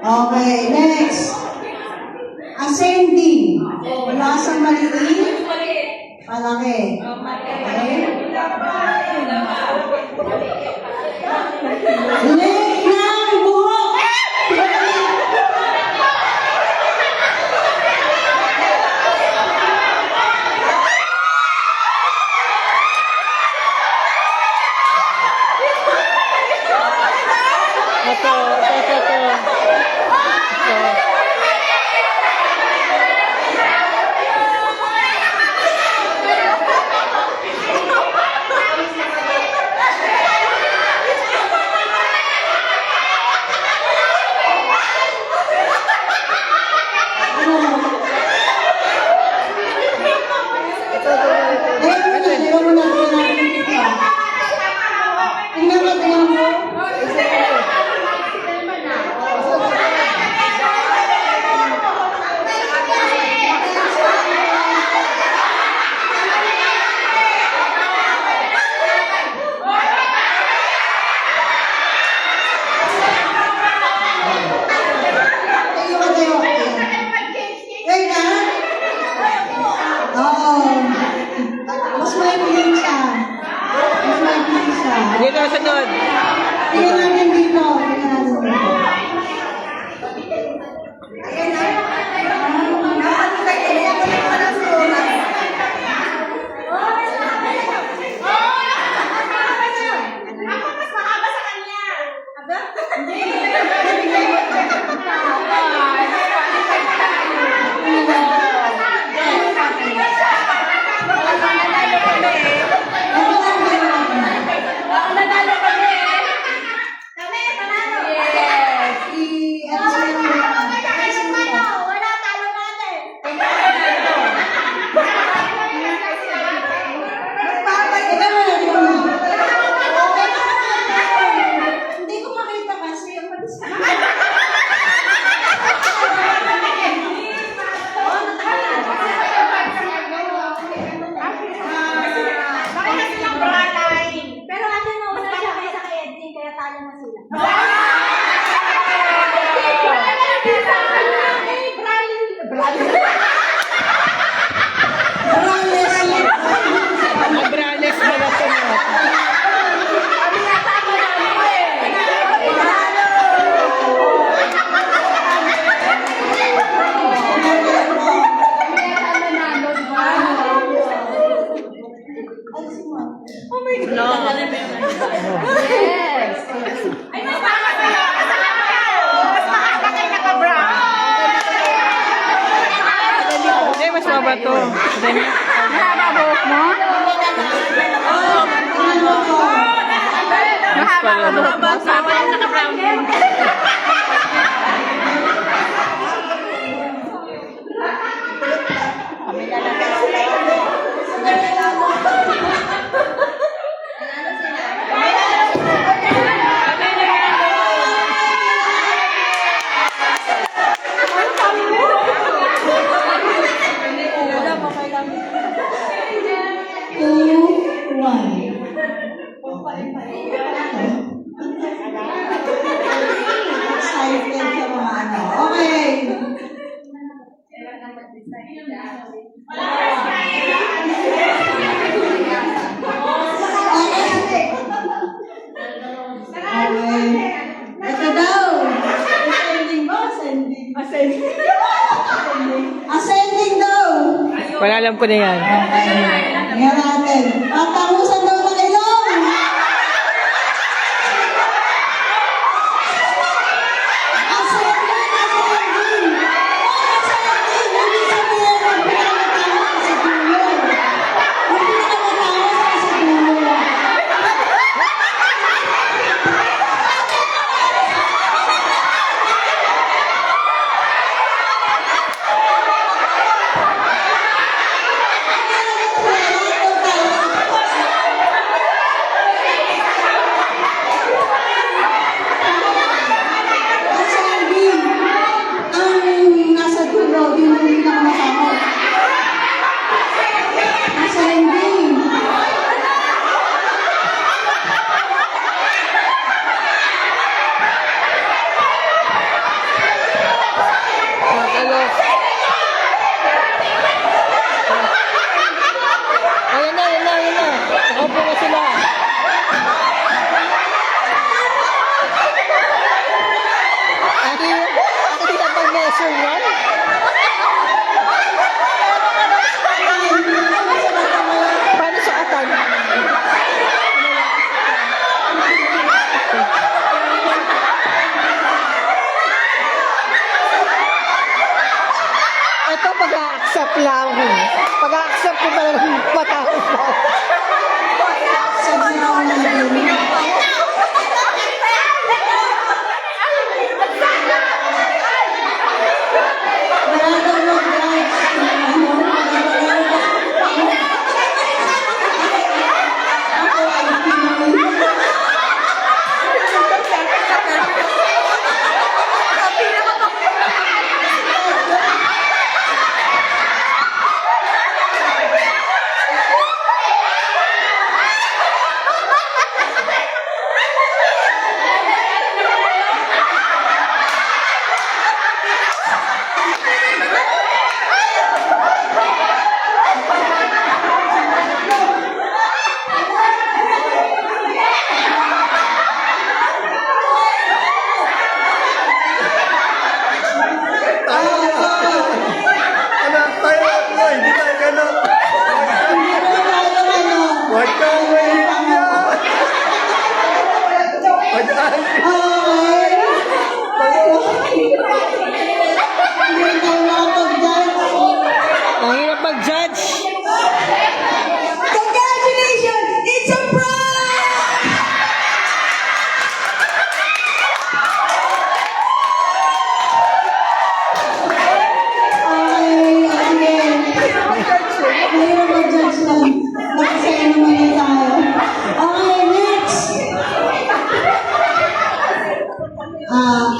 Okay, next. Ascending. Mula sa maliit. Palaki. Okay. Leg ng buhok. Dito sa doon. Tingnan natin dito. Ba to? Mahaba buhok mo? Mahaba buhok mo? Sama yung naka-brown. Ascending daw. Wala, alam ko na yan. Ngayon natin. Tatangusan daw ng ilong. Ascending. Hindi sabihin ng pinakatawa sa dulo. Hindi pinakatawa sa dulo.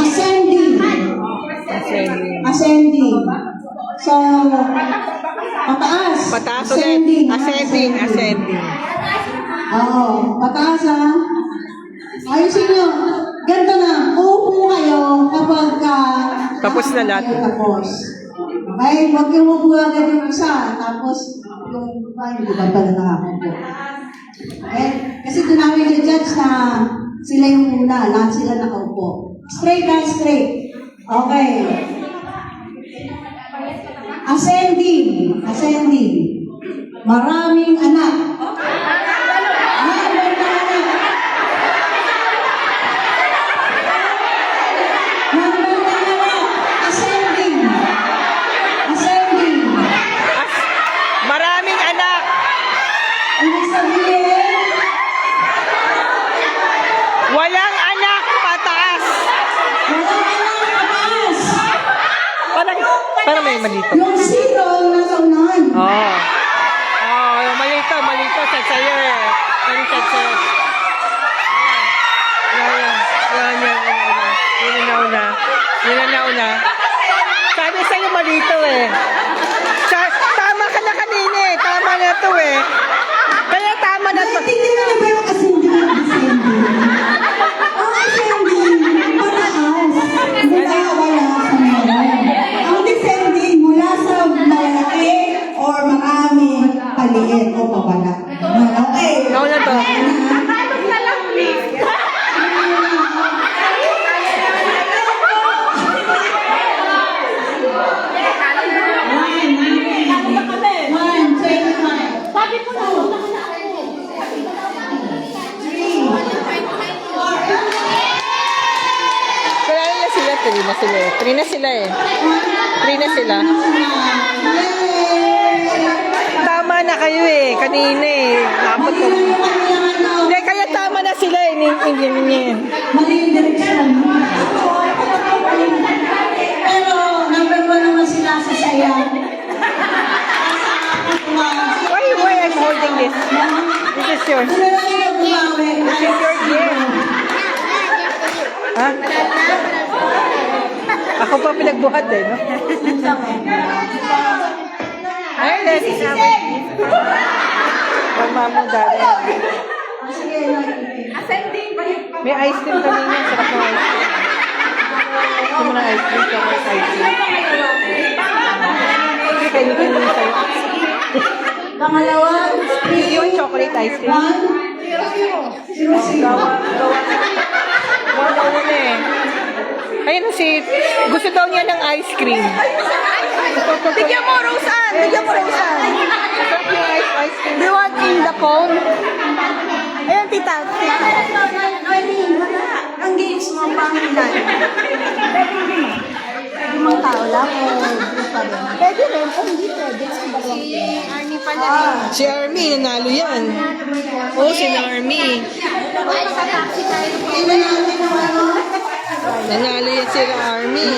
ascending. Ascending. So, pataas. Pataas ulit. Ascending. Oo, pataas ha. Ayusin nyo. Ganito na. Uupo kayo kapag Tapos na lahat. Tapos. Okay, huwag yung upo agad yung isa. Tapos, yung iba, hindi ba pala nakakupo. Okay? Kasi doon namin i-judge na sila yung una. Lahat sila nakaupo. Straight ha, straight. Okay. Ascending. Maraming anak. Maraming anak. Ascending. Maraming anak. Ibig sabihin, Walang anak. Pataas. walang anak pataas. Parang may malito. Yung zero ang nasa unahan. Yung malito. Sa'yo eh. Malito sa'yo. Yun ang nauna. Sabi sa'yo malito eh. Tama ka na kanina eh. Tama na to eh. Kaya tama na to. Tingnan mo ba yung ascending at descending? Ang ascending, pataas. Mula wala sa meron. Ang descending, mula sa malaki or marami, paliit o pabala. Okay. Nauna to. Kaya na sila. Three na sila. Tama na kayo eh. Kanina eh. Dapat ko. Hindi, kaya tama na sila eh. Mali yung direksyon. Pero number 1 naman sila sa saya. Why I'm holding this? This is yours. Sila lang yung bumawi. This is your gift. Ha? Ako pa pinagbuhat eh, no? Ay, this is our gift. Mama mo, daddy. May ice cream kanina. Sarap ng ice cream. Gusto mo ng ice cream? Chocolate ice cream. Sige, kainin ko yung sa'yo. Pangalawa, Yung chocolate ice cream. 1, 0, 0. Gawa na eh. Ayun si, gusto daw niya ng ice cream. Bigyan mo, Roseanne! Sarap yung ice cream. Do you want in the cone? Ayun, tita. Ang games mo, pangilan. Limang tao lang o group pa rin? Pwede rin, kung hindi pwede. Si Army, nanalo yan. Oo, si Army. Tingnan natin ang ano. Nanalo yan si Army.